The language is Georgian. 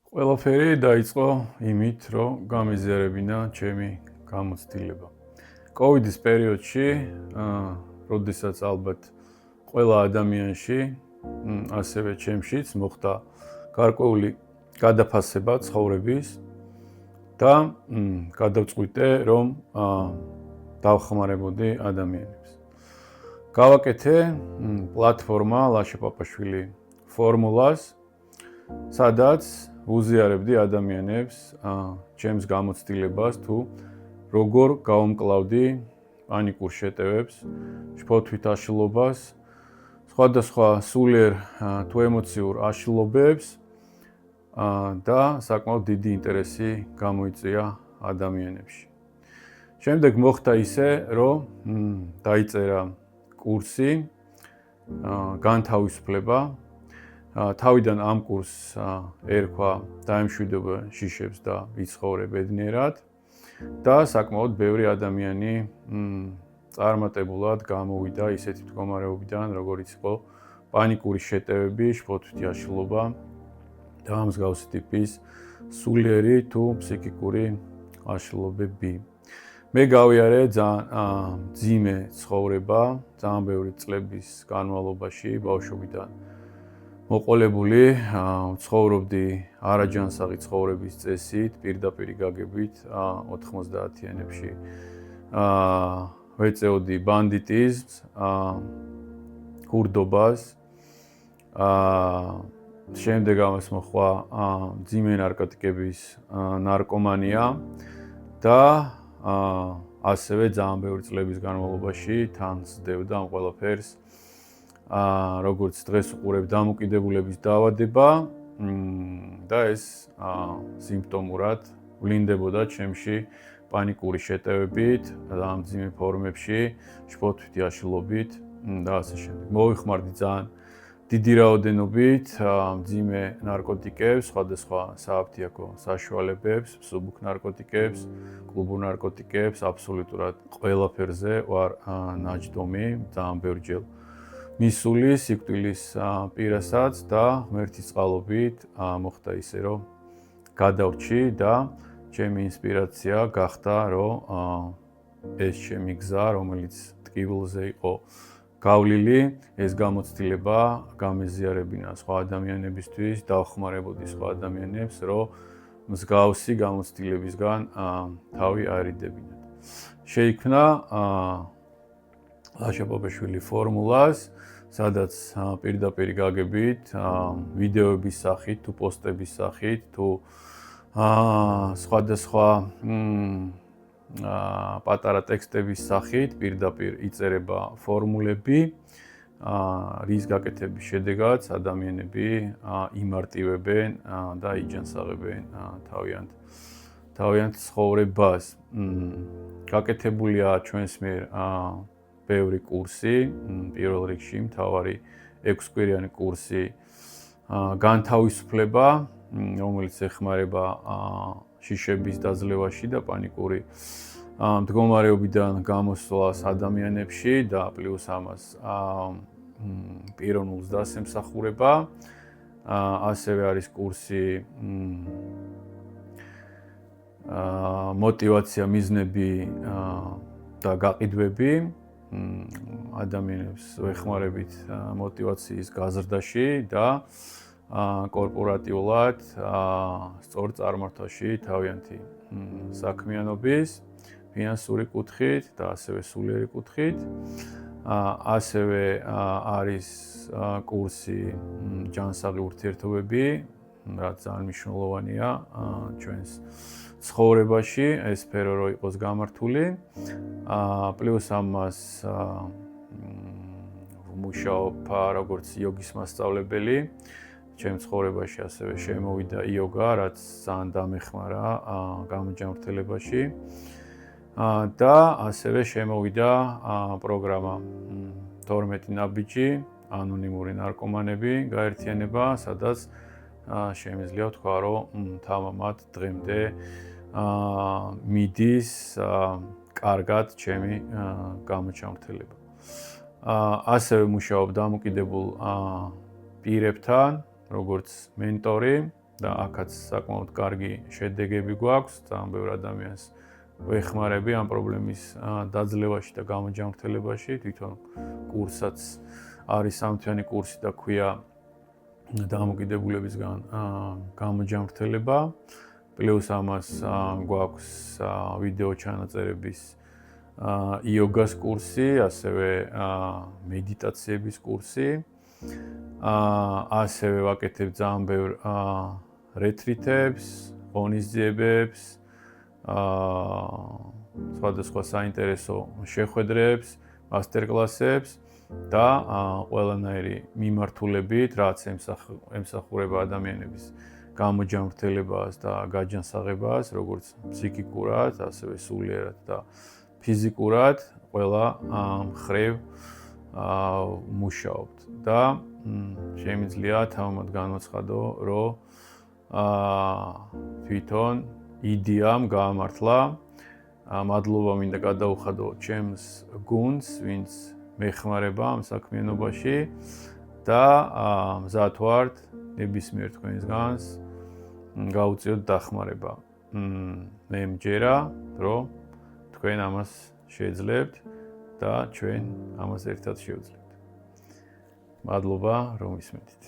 ყველაფერი დაიწყო იმით, რომ გამიზიარებინა ჩემი გამოცდილება. კოვიდის პერიოდში, როდესაც ალბათ ყველა ადამიანში, ასევე ჩემშიც მოხდა გარკვეული გადაფასება ცხოვრების და გადავწყვიტე, რომ დავხმარებოდი ადამიანებს. გავაკეთე პლატფორმა ლაშა პაპაშვილი ფორმულას, სადაც ვუზიარებდი ადამიანებს ჩემს გამოცდილებას თუ როგორ გავამკლავდი პანიკურ შეტევებს, შფოთვით აშლილობას, სხვადასხვა სულიერ თუ ემოციურ აშლილობებს და საკმაოდ დიდი ინტერესი გამოიწვია ადამიანებში. შემდეგ მოხდა ისე, რომ დაიწერა კურსი განთავისუფლება. თავიდან ამ კურსს ერქვა დაემშვიდობა შიშებს და ვიცხოვრე ბედნიერად და საკმაოდ ბევრი ადამიანი წარმატებულად გამოვიდა ისეთი მდგომარეობიდან, როგორიც იყო პანიკური შეტევები, შფოთვითი აშლილობა და მსგავსი ტიპის სულიერი თუ ფსიქიკური აშლილობები. მე გავიარე ძალიან მძიმე ცხოვრება, ძალიან ბევრი წლების განმავლობაში ბავშვობიდან მოყოლებული, ცხოვრობდი არაჯანსაღი ცხოვრების წესით, პირდაპირი გაგებით 90-იანებში. ვეწეოდი ბანდიტიზმს, ქურდობას, შემდეგ ამას მოხდა მძიმე ნარკოტიკების ნარკომანია და ასევე ძალიან ბევრი წლების განმავლობაში თან სდევდა ამ ყველაფერს. როგორც დღეს უყურებ დამოკიდებულების დაავადება და ეს სიმპტომურად ვლინდებოდა ჩემში პანიკური შეტევებით, მძიმე ფორმებში, შფოთვითი აშლილობით და ასე შემდეგ. მოვიხმარდი ძალიან დიდი რაოდენობით მძიმე ნარკოტიკებს, სხვადასხვა სააფთიაქო საშუალებებს, მსუბუქ ნარკოტიკებს, კლუბურ ნარკოტიკებს, აბსოლუტურად ყველაფერზე ვარ ნაჯდომი, ძალიან ბევრჯერ მისული სიკვდილის პირასაც და ღმერთის წყალობით მოხდა ისე, რომ გადავრჩი და ჩემი ინსპირაცია გახდა, რომ ეს ჩემი გზა, რომელიც ტკივილზე იყო გავლილი, ეს გამოცდილება გამეზიარებინა სხვა ადამიანებისთვის, დავხმარებოდი სხვა ადამიანებს, რომ მსგავსი გამოცდილებისგან თავი აერიდებინათ. შეიქმნა ლაშა პაპაშვილი ფორმულას, სადაც პირდაპირ გაგებით ვიდეოების სახით თუ პოსტების სახით თუ სხვადასხვა პატარა ტექსტების სახით პირდაპირ იწერება ფორმულები, რის გაკეთების შედეგად ადამიანები იმარტივებენ და იჯანსაღებენ თავიანთ ცხოვრებას. გაკეთებულია ჩვენს მიერ ბევრი კურსი, პირველ რიგში მთავარი 6-კვირიანი კურსი განთავისუფლება, რომელიც ეხმარება შიშების დაძლევაში და პანიკური მდგომარეობიდან გამოსვლას ადამიანებში და პლუს ამას პიროვნულს დასემსახურება. ასევე არის კურსი მოტივაცია, მიზნები და გაყიდვები. ადამიანებს ვეხმარებით მოტივაციის გაზრდაში და კორპორატიულად სწორ წარმართვაში თავიანთი საქმიანობის, ფინანსური კუთხით და ასევე სულიერი კუთხით. ასევე არის კურსი ჯანსაღი ურთიერთობები, რაც ძალიან მნიშვნელოვანია ჩვენს ცხოვრებაში, ეს სფერო რო იყოს გამართული. პლუს ამას ვმუშაობ როგორც იოგის მასწავლებელი. ჩემ ცხოვრებაში ასევე შემოვიდა იოგა, რაც ძალიან დამეხმარა გამოჯანმრთელებაში. და ასევე შემოვიდა პროგრამა 12 ნაბიჯი, ანონიმური ნარკომანები გაერთიანება, სადაც შემიძლია ვთქვა, რომ თამამად დღემდე მიდის კარგად ჩემი გამოჯანმრთელება. ასევე მუშაობ დამოკიდებულ პირებთან, როგორც მენტორი, და აქაც საკმაოდ კარგი შედეგები გვაქვს, ძალიან ბევრ ადამიანს ვეხმარები ამ პრობლემის დაძლევაში და გამოჯანმრთელებაში. თვითონ კურსაც არის სამთვიანი კურსი და ქვია დამოკიდებულებისგან გამოჯანმრთელება. პლუს ამას გვაქვს ვიდეო ჩანაწერების იოგას კურსი, ასევე მედიტაციების კურსი. ასევე ვაკეთებ ძალიან ბევრ რეტრიტებს, ღონისძიებებს, სხვადასხვა საინტერესო შეხვედრებს, მასტერკლასებს და ყველანაირი მიმართულებით, რაც ემსახურება ადამიანების გამოჯანმრთელებას და გაჯანსაღებას, როგორც ფსიქიკურად, ასევე სულიერად და ფიზიკურად, ყველა მხრივ მუშაობთ და შემიძლია თავმოდ განვაცხადო, რომ თვითონ იდეამ გაამართლა. მადლობა მინდა გადაუხადო ჩემს გუნდს, ვინც მეხმარება ამ საქმიანობაში და მზად ვართ ნებისმიერ თქვენისგანს გაუწიოთ დახმარება. მე მჯერა, რომ თქვენ ამას შეძლებთ და ჩვენ ამას ერთად შევძლებთ. მადლობა, რომ ისმენთ.